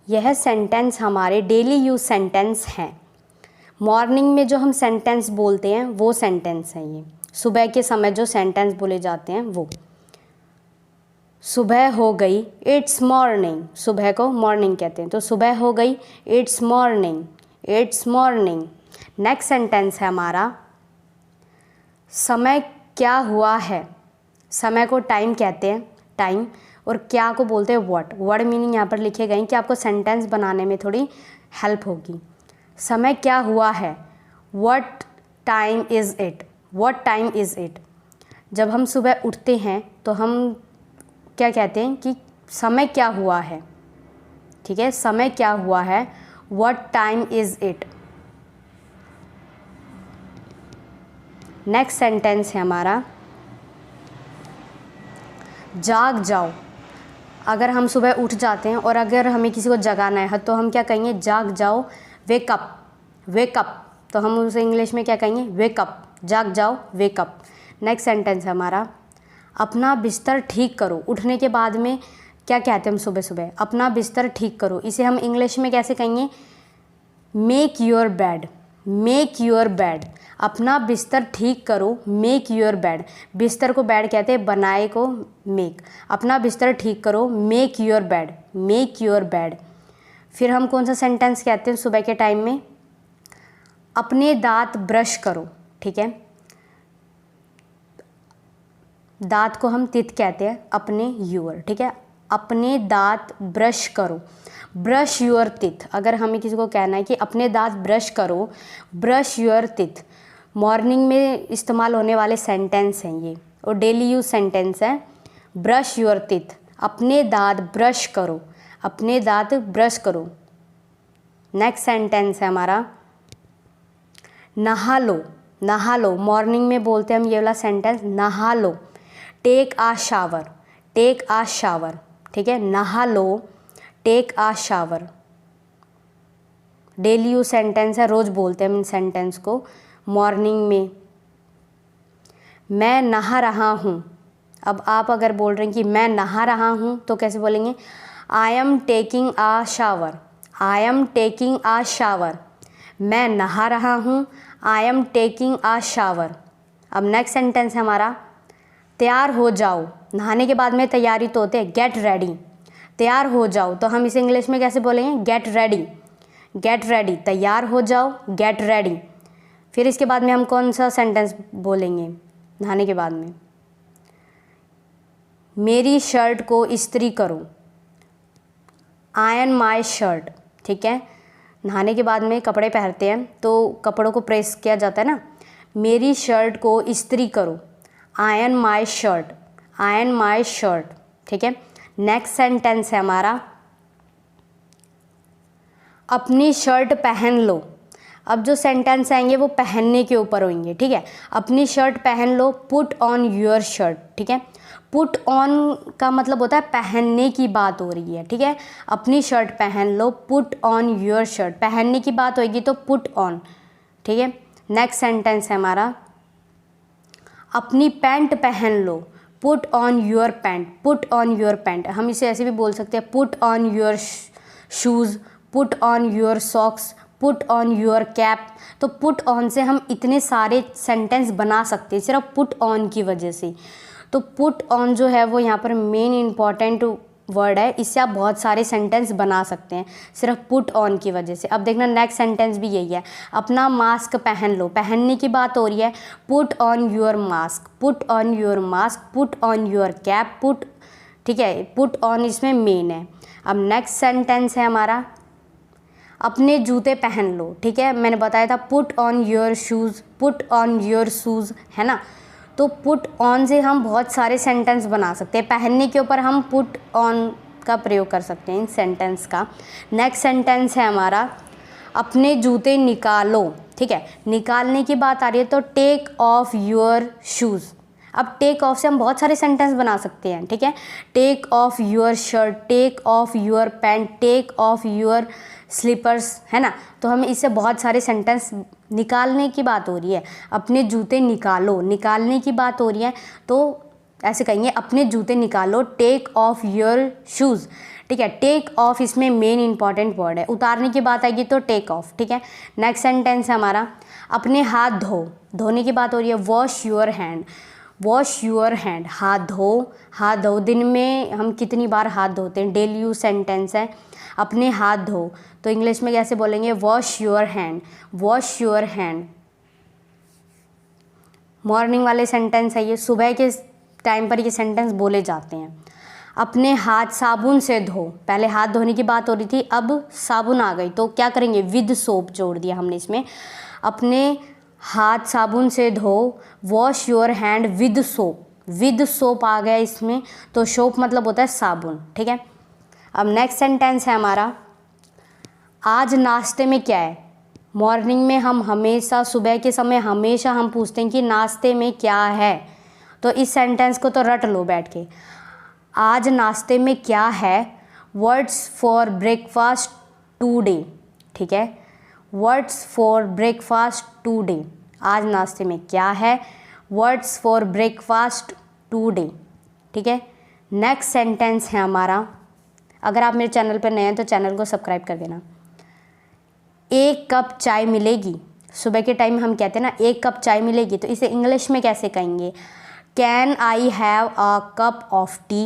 यह सेंटेंस हमारे daily use sentence हैं। मॉर्निंग में जो हम सेंटेंस बोलते हैं वो सेंटेंस हैं ये। सुबह के समय जो सेंटेंस बोले जाते हैं वो। सुबह हो गई, इट्स मॉर्निंग। सुबह को मॉर्निंग कहते हैं, तो सुबह हो गई, it's morning, it's morning. Next sentence है हमारा, समय क्या हुआ है। समय को टाइम कहते हैं, टाइम, और क्या को बोलते हैं वर्ड। वर्ड मीनिंग यहाँ पर लिखे गए हैं कि आपको सेंटेंस बनाने में थोड़ी हेल्प होगी। समय क्या हुआ है, what time is it, what time is it. जब हम सुबह उठते हैं तो हम क्या कहते हैं कि समय क्या हुआ है, ठीक है, समय क्या हुआ है, what time is it. Next sentence है हमारा, जाग जाओ। अगर हम सुबह उठ जाते हैं और अगर हमें किसी को जगाना है तो हम क्या कहेंगे, जाग जाओ, वेक अप, वेक अप। तो हम उसे इंग्लिश में क्या कहेंगे, वेक अप, जाग जाओ, वेक अप। नेक्स्ट सेंटेंस है हमारा, अपना बिस्तर ठीक करो। उठने के बाद में क्या कहते हैं हम सुबह सुबह, अपना बिस्तर ठीक करो। इसे हम इंग्लिश में कैसे कहेंगे, make your bed, make your bed. अपना बिस्तर ठीक करो, मेक योर बेड। बिस्तर को बेड कहते हैं, बनाए को मेक। अपना बिस्तर ठीक करो, make your bed, make your bed. फिर हम कौन सा सेंटेंस कहते हैं सुबह के टाइम में, अपने दांत ब्रश करो, ठीक है। दांत को हम तित कहते हैं, अपने योर, ठीक है। अपने दांत ब्रश करो, ब्रश योर टिथ। अगर हमें किसी को कहना है कि अपने दांत ब्रश करो, ब्रश योर टिथ। मॉर्निंग में इस्तेमाल होने वाले सेंटेंस हैं ये, और डेली यूज सेंटेंस है, ब्रश योर टिथ, अपने दांत ब्रश करो, अपने दांत ब्रश करो। नेक्स्ट सेंटेंस है हमारा, नहा लो, नहा लो। मॉर्निंग में बोलते हैं हम ये वाला सेंटेंस, नहा लो, टेक आ शावर, टेक आ शावर, ठीक है। नहा लो, टेक आ शावर। डेली यूज सेंटेंस है, रोज़ बोलते हैं हम इन सेंटेंस को मॉर्निंग में। मैं नहा रहा हूँ। अब आप अगर बोल रहे हैं कि मैं नहा रहा हूँ तो कैसे बोलेंगे, I am taking a shower, I am taking a shower. मैं नहा रहा हूँ, I am taking a shower. अब नेक्स्ट सेंटेंस है हमारा, तैयार हो जाओ। नहाने के बाद में तैयारी तो होते हैं, गेट रेडी, तैयार हो जाओ। तो हम इसे इंग्लिश में कैसे बोलेंगे, गेट रेडी, गेट रेडी। तैयार हो जाओ, गेट रेडी। फिर इसके बाद में हम कौन सा सेंटेंस बोलेंगे नहाने के बाद में, मेरी शर्ट को इस्त्री करो, आयरन माई शर्ट, ठीक है। नहाने के बाद में कपड़े पहनते हैं तो कपड़ों को प्रेस किया जाता है ना, मेरी शर्ट को इस्त्री करो, iron my shirt, iron my shirt, ठीक है। नेक्स्ट सेंटेंस है हमारा, अपनी शर्ट पहन लो। अब जो सेंटेंस आएंगे वो पहनने के ऊपर होंगे, ठीक है। अपनी शर्ट पहन लो, पुट ऑन योर शर्ट, ठीक है। पुट ऑन का मतलब होता है पहनने की बात हो रही है, ठीक है। अपनी शर्ट पहन लो, पुट ऑन योर शर्ट। पहनने की बात होगी तो पुट ऑन, ठीक है। नेक्स्ट सेंटेंस है हमारा, अपनी पैंट पहन लो, put on your pant, put on your pant. हम इसे ऐसे भी बोल सकते हैं, put on your shoes, put on your socks, put on your cap. तो पुट ऑन से हम इतने सारे सेंटेंस बना सकते हैं सिर्फ पुट ऑन की वजह से। तो पुट ऑन जो है वो यहाँ पर मेन इम्पॉर्टेंट वर्ड है, इससे आप बहुत सारे सेंटेंस बना सकते हैं सिर्फ पुट ऑन की वजह से। अब देखना नेक्स्ट सेंटेंस भी यही है, अपना मास्क पहन लो। पहनने की बात हो रही है, put on your mask, put on your mask, put on your cap, put, ठीक है। पुट ऑन इसमें मेन है। अब नेक्स्ट सेंटेंस है हमारा, अपने जूते पहन लो, ठीक है। मैंने बताया था put on your shoes, put on your shoes, है ना। तो पुट ऑन से हम बहुत सारे सेंटेंस बना सकते हैं, पहनने के ऊपर हम पुट ऑन का प्रयोग कर सकते हैं इन सेंटेंस का। नेक्स्ट सेंटेंस है हमारा, अपने जूते निकालो, ठीक है। निकालने की बात आ रही है तो टेक ऑफ योर शूज़। अब टेक ऑफ से हम बहुत सारे सेंटेंस बना सकते हैं, ठीक है। Take off your shirt, take off your pant, take off your slippers, है ना। तो हम इससे बहुत सारे सेंटेंस, निकालने की बात हो रही है, अपने जूते निकालो, निकालने की बात हो रही है तो ऐसे कहेंगे, अपने जूते निकालो, टेक ऑफ योर शूज़, ठीक है। टेक ऑफ इसमें मेन इंपॉर्टेंट वर्ड है, उतारने की बात आएगी तो टेक ऑफ, ठीक है। नेक्स्ट सेंटेंस है हमारा अपने हाथ धो, धोने की बात हो रही है, wash your hand, wash your hand, हाथ धो, हाथ धो। दिन में हम कितनी बार हाथ धोते हैं, डेली यूज सेंटेंस है। अपने हाथ धो तो इंग्लिश में कैसे बोलेंगे, wash your hand, wash your hand. Morning वाले सेंटेंस है ये, सुबह के टाइम पर ये सेंटेंस बोले जाते हैं। अपने हाथ साबुन से धो, पहले हाथ धोने की बात हो रही थी, अब साबुन आ गई तो क्या करेंगे, विद सोप जोड़ दिया हमने इसमें। अपने हाथ साबुन से धो, wash your hand with soap, with soap आ गया इसमें, तो सोप मतलब होता है साबुन, ठीक है। अब नेक्स्ट सेंटेंस है हमारा आज नाश्ते में क्या है। मॉर्निंग में हम हमेशा, सुबह के समय हमेशा हम पूछते हैं कि नाश्ते में क्या है, तो इस सेंटेंस को तो रट लो बैठ के। आज नाश्ते में क्या है, वर्ड्स फॉर ब्रेकफास्ट टुडे, ठीक है, वर्ड्स फॉर ब्रेकफास्ट टुडे। आज नाश्ते में क्या है, वर्ड्स फॉर ब्रेकफास्ट टुडे, ठीक है। नेक्स्ट सेंटेंस है हमारा, अगर आप मेरे चैनल पर नए हैं तो चैनल को सब्सक्राइब कर देना। एक कप चाय मिलेगी, सुबह के टाइम हम कहते हैं ना एक कप चाय मिलेगी, तो इसे इंग्लिश में कैसे कहेंगे, can I have a cup of T,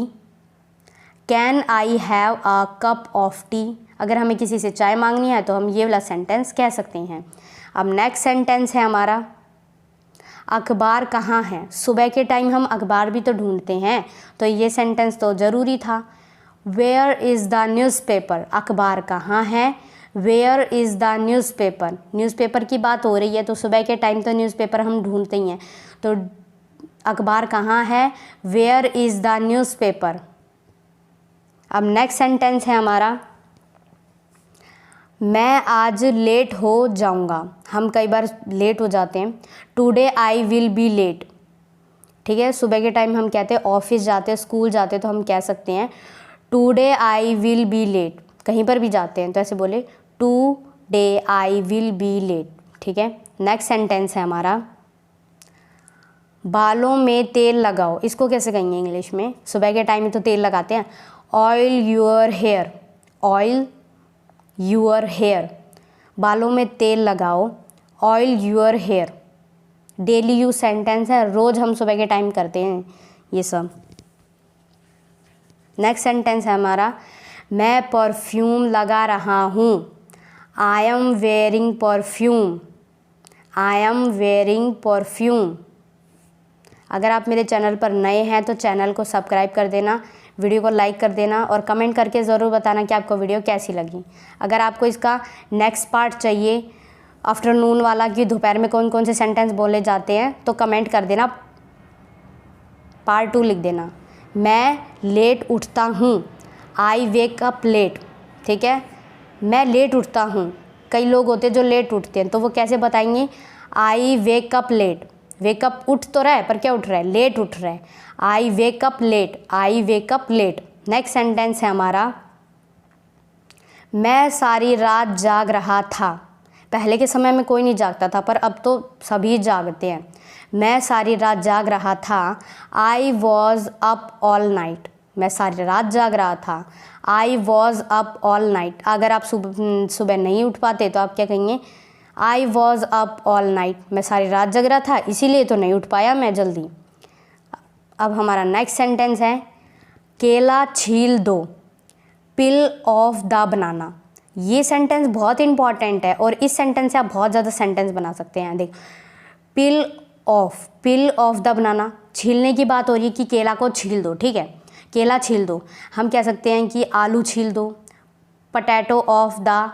can I have a cup of T. अगर हमें किसी से चाय मांगनी है तो हम ये वाला सेंटेंस कह सकते हैं। अब नेक्स्ट सेंटेंस है हमारा अखबार कहाँ है, सुबह के टाइम हम अखबार भी तो ढूंढते हैं, तो ये सेंटेंस तो ज़रूरी था। वेयर इज़ द न्यूज़पेपर, अखबार कहाँ है, where is the newspaper, newspaper की बात हो रही है तो सुबह के टाइम तो न्यूज़पेपर हम ढूंढते ही हैं, तो अखबार कहाँ है, वेयर इज़ द न्यूज़पेपर। अब नेक्स्ट सेंटेंस है हमारा मैं आज लेट हो जाऊँगा, हम कई बार लेट हो जाते हैं, today I will be late, ठीक है। सुबह के टाइम हम कहते हैं ऑफिस जाते हैं, स्कूल जाते हैं, तो हम कह सकते हैं today I will be late, कहीं पर भी जाते हैं तो ऐसे बोले today I will be late, ठीक है। नेक्स्ट सेंटेंस है हमारा बालों में तेल लगाओ, इसको कैसे कहेंगे इंग्लिश में, सुबह के टाइम में तो तेल लगाते हैं, oil your hair, oil your hair, बालों में तेल लगाओ, oil your hair. Daily use sentence है, रोज़ हम सुबह के टाइम करते हैं ये सब। नेक्स्ट सेंटेंस है हमारा मैं परफ्यूम लगा रहा हूँ, I am wearing perfume, I am wearing perfume. अगर आप मेरे चैनल पर नए हैं तो चैनल को सब्सक्राइब कर देना, वीडियो को लाइक कर देना और कमेंट करके ज़रूर बताना कि आपको वीडियो कैसी लगी। अगर आपको इसका नेक्स्ट पार्ट चाहिए आफ्टरनून वाला कि दोपहर में कौन कौन से सेंटेंस बोले जाते हैं तो कमेंट कर देना, पार्ट 2 लिख देना। मैं लेट उठता हूँ, आई वेक अप लेट, ठीक है, मैं लेट उठता हूँ। कई लोग होते हैं जो लेट उठते हैं तो वो कैसे बताएंगे, आई वेक अप लेट, वेकअप उठ तो रहा है पर क्या उठ रहा है, लेट उठ रहा है, I wake up late, I wake up late. Next sentence है हमारा मैं सारी रात जाग रहा था, पहले के समय में कोई नहीं जागता था पर अब तो सभी जागते हैं। मैं सारी रात जाग रहा था, I was up all night, मैं सारी रात जाग रहा था, I was up all night. अगर आप सुबह नहीं उठ पाते तो आप क्या कहेंगे, I was up all night, मैं सारी रात जग रहा था इसीलिए तो नहीं उठ पाया मैं जल्दी। अब हमारा नेक्स्ट सेंटेंस है केला छील दो, पिल ऑफ द बनाना। ये सेंटेंस बहुत इंपॉर्टेंट है और इस सेंटेंस से आप बहुत ज़्यादा सेंटेंस बना सकते हैं। देख, पिल ऑफ द बनाना, छीलने की बात हो रही है कि केला को छील दो, ठीक है, केला छील दो। हम कह सकते हैं कि आलू छील दो, पोटैटो ऑफ द,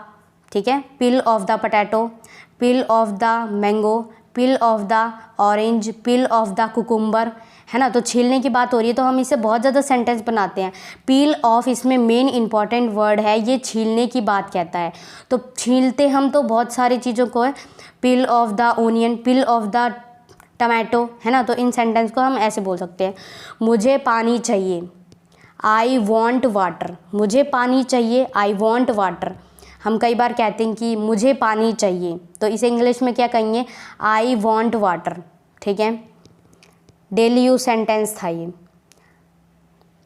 ठीक है, peel off the potato, peel off the mango, peel off the orange, peel off the cucumber, है ना। तो छीलने की बात हो रही है तो हम इसे बहुत ज़्यादा सेंटेंस बनाते हैं। पील ऑफ इसमें मेन इंपॉर्टेंट वर्ड है, ये छीलने की बात कहता है। तो छीलते हम तो बहुत सारी चीज़ों को है, पील of the onion, peel of the tomato, है ना। तो इन सेंटेंस को हम ऐसे बोल सकते हैं मुझे पानी चाहिए, आई वॉन्ट वाटर, मुझे पानी चाहिए, आई वॉन्ट वाटर। हम कई बार कहते हैं कि मुझे पानी चाहिए तो इसे इंग्लिश में क्या कहेंगे, आई वॉन्ट वाटर, ठीक है। डेली यूज सेंटेंस था ये।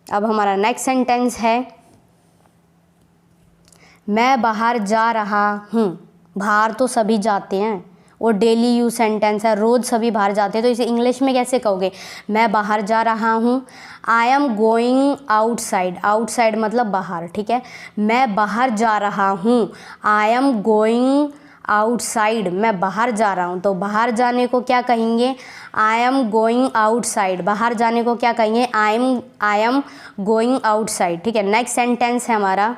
अब हमारा नेक्स्ट सेंटेंस है मैं बाहर जा रहा हूँ, बाहर तो सभी जाते हैं, वो डेली यूज सेंटेंस है, रोज़ सभी बाहर जाते हैं, तो इसे इंग्लिश में कैसे कहोगे? मैं बाहर जा रहा हूँ। I am going outside, outside मतलब बाहर, ठीक है। मैं बाहर जा रहा हूँ, आई एम गोइंग आउटसाइड, मैं बाहर जा रहा हूँ, तो बाहर जाने को क्या कहेंगे? I am going outside. बाहर जाने को क्या कहेंगे? आई एम गोइंग आउटसाइड, ठीक है। नेक्स्ट सेंटेंस है हमारा,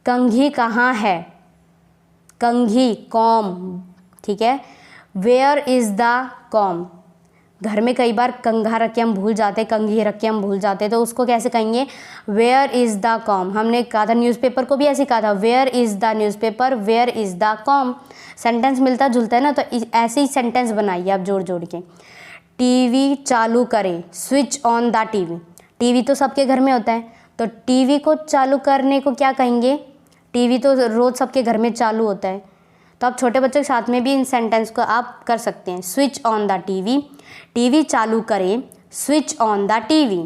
कंघी कहाँ है? कंघी, कॉम, ठीक है। Where is the comb? घर में कई बार कंघा रख के हम भूल जाते, कंघी रख के हम भूल जाते, तो उसको कैसे कहेंगे? Where is the comb. हमने कहा था न्यूज़पेपर को भी ऐसे कहा था, where is the newspaper, where is the comb. Sentence मिलता जुलता है ना, तो ऐसे ही सेंटेंस बनाइए आप जोड़ जोड़ के। टीवी चालू करें, switch on the TV. TV तो सबके घर में होता है, तो टीवी को चालू करने को क्या कहेंगे? टीवी तो रोज़ सबके घर में चालू होता है, तो आप छोटे बच्चों के साथ में भी इन सेंटेंस को आप कर सकते हैं। Switch on the TV, TV चालू करें, switch on the TV,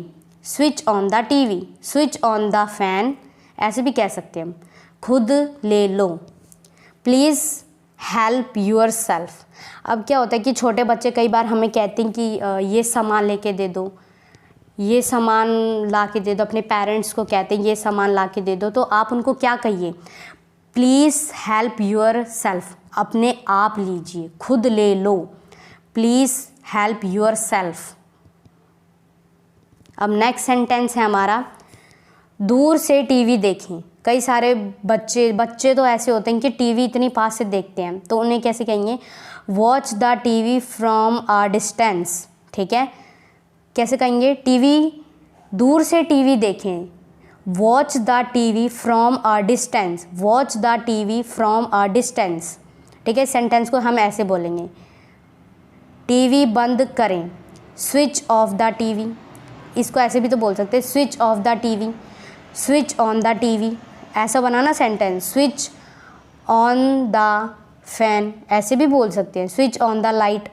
switch on the TV, switch on the fan, ऐसे भी कह सकते हैं हम। खुद ले लो, प्लीज़ हेल्प योर सेल्फ। अब क्या होता है कि छोटे बच्चे कई बार हमें कहते हैं कि ये सामान लेके दे दो, ये सामान ला के दे दो, अपने पेरेंट्स को कहते हैं ये सामान ला के दे दो, तो आप उनको क्या कहिए? प्लीज़ हेल्प योर सेल्फ, अपने आप लीजिए, खुद ले लो, प्लीज़ हेल्प योर सेल्फ। अब नेक्स्ट सेंटेंस है हमारा, दूर से टीवी देखें। कई सारे बच्चे तो ऐसे होते हैं कि टीवी इतनी पास से देखते हैं, तो उन्हें कैसे कहेंगे? Watch the TV from a distance, ठीक है। कैसे कहेंगे? टीवी, दूर से टीवी देखें, watch the TV from a distance, watch the TV from a distance, ठीक है। सेंटेंस को हम ऐसे बोलेंगे, टीवी बंद करें, स्विच ऑफ द टीवी। इसको ऐसे भी तो बोल सकते हैं, switch off the TV, switch on the TV, ऐसा बनाना sentence. Switch on the fan, ऐसे भी बोल सकते हैं, स्विच ऑन द लाइट।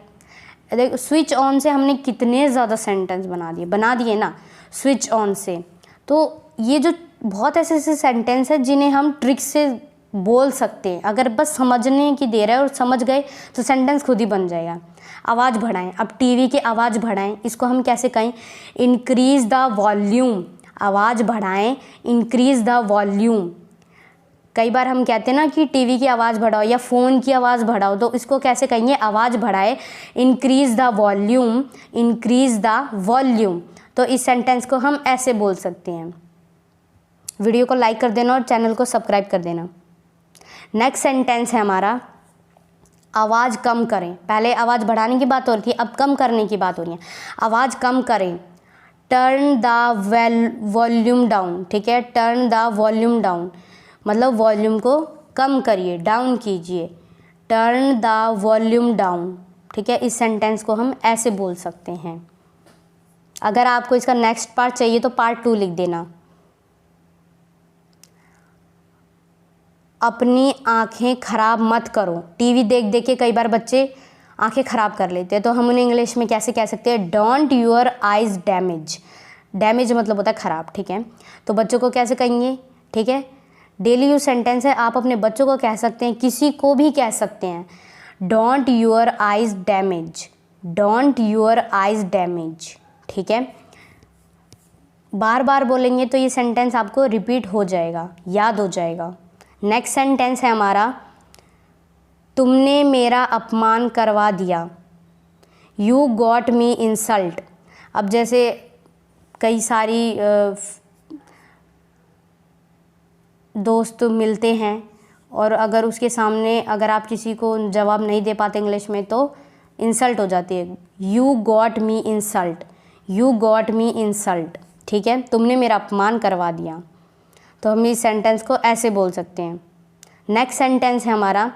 देखो स्विच ऑन से हमने कितने ज़्यादा सेंटेंस बना दिए ना स्विच ऑन से। तो ये जो बहुत ऐसे ऐसे सेंटेंस है जिन्हें हम ट्रिक से बोल सकते हैं, अगर बस समझने की देर है और समझ गए तो सेंटेंस खुद ही बन जाएगा। आवाज़ बढ़ाएं, अब टीवी की आवाज़ बढ़ाएं, इसको हम कैसे कहें? इंक्रीज़ द वॉल्यूम, आवाज़ बढ़ाएं, इंक्रीज़ द वॉल्यूम। कई बार हम कहते हैं ना कि टीवी की आवाज़ बढ़ाओ या फ़ोन की आवाज़ बढ़ाओ, तो इसको कैसे कहेंगे? आवाज़ बढ़ाए, increase the volume, increase the volume. तो इस सेंटेंस को हम ऐसे बोल सकते हैं। वीडियो को लाइक कर देना और चैनल को सब्सक्राइब कर देना। नेक्स्ट सेंटेंस है हमारा, आवाज़ कम करें। पहले आवाज़ बढ़ाने की बात हो रही थी, अब कम करने की बात हो रही है। आवाज़ कम करें, टर्न द वॉल्यूम डाउन, ठीक है। टर्न द वॉल्यूम डाउन मतलब वॉल्यूम को कम करिए, डाउन कीजिए, टर्न द वॉल्यूम डाउन, ठीक है। इस सेंटेंस को हम ऐसे बोल सकते हैं। अगर आपको इसका नेक्स्ट पार्ट चाहिए तो पार्ट 2 लिख देना। अपनी आंखें खराब मत करो। टीवी देख देख के कई बार बच्चे आंखें खराब कर लेते हैं, तो हम उन्हें इंग्लिश में कैसे कह सकते हैं? Don't your eyes damage. Damage मतलब होता है खराब, ठीक है। तो बच्चों को कैसे कहेंगे? ठीक है, डेली यूज सेंटेंस है, आप अपने बच्चों को कह सकते हैं, किसी को भी कह सकते हैं। Don't your eyes damage, don't your eyes damage, ठीक है। बार बार बोलेंगे तो ये सेंटेंस आपको रिपीट हो जाएगा, याद हो जाएगा। नेक्स्ट सेंटेंस है हमारा, तुमने मेरा अपमान करवा दिया। You got me insult. अब जैसे कई सारी दोस्त मिलते हैं और अगर उसके सामने अगर आप किसी को जवाब नहीं दे पाते इंग्लिश में तो इंसल्ट हो जाती है। You got me insult, you got me insult, ठीक है। तुमने मेरा अपमान करवा दिया, तो हम इस सेंटेंस को ऐसे बोल सकते हैं। नेक्स्ट सेंटेंस है हमारा,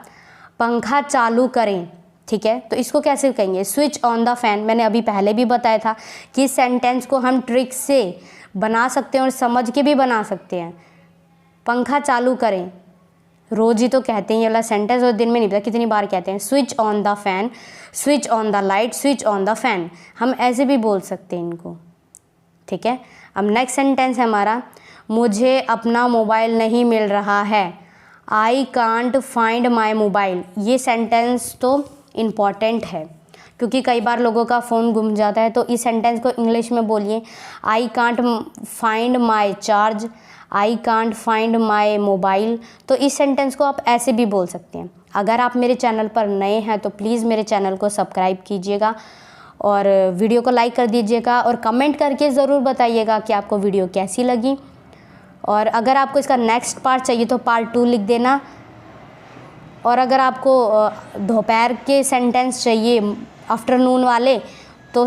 पंखा चालू करें, ठीक है। तो इसको कैसे कहेंगे? Switch on the fan. मैंने अभी पहले भी बताया था कि इस सेंटेंस को हम ट्रिक से बना सकते हैं और समझ के भी बना सकते हैं। पंखा चालू करें, रोज़ ही तो कहते हैं ये वाला सेंटेंस, और दिन में नहीं पता कितनी बार कहते हैं। Switch on the fan, switch on the light, switch on the fan, हम ऐसे भी बोल सकते हैं इनको, ठीक है। अब नेक्स्ट सेंटेंस है हमारा, मुझे अपना मोबाइल नहीं मिल रहा है। I can't find my mobile. ये सेंटेंस तो इम्पॉर्टेंट है क्योंकि कई बार लोगों का फ़ोन गुम जाता है। तो इस सेंटेंस को इंग्लिश में बोलिए, I can't find my charge, I can't find my mobile. तो इस सेंटेंस को आप ऐसे भी बोल सकते हैं। अगर आप मेरे चैनल पर नए हैं तो प्लीज़ मेरे चैनल को सब्सक्राइब कीजिएगा और वीडियो को लाइक कर दीजिएगा और कमेंट करके ज़रूर बताइएगा कि आपको वीडियो कैसी लगी। और अगर आपको इसका नेक्स्ट पार्ट चाहिए तो पार्ट 2 लिख देना। और अगर आपको दोपहर के सेंटेंस चाहिए, आफ्टरनून वाले, तो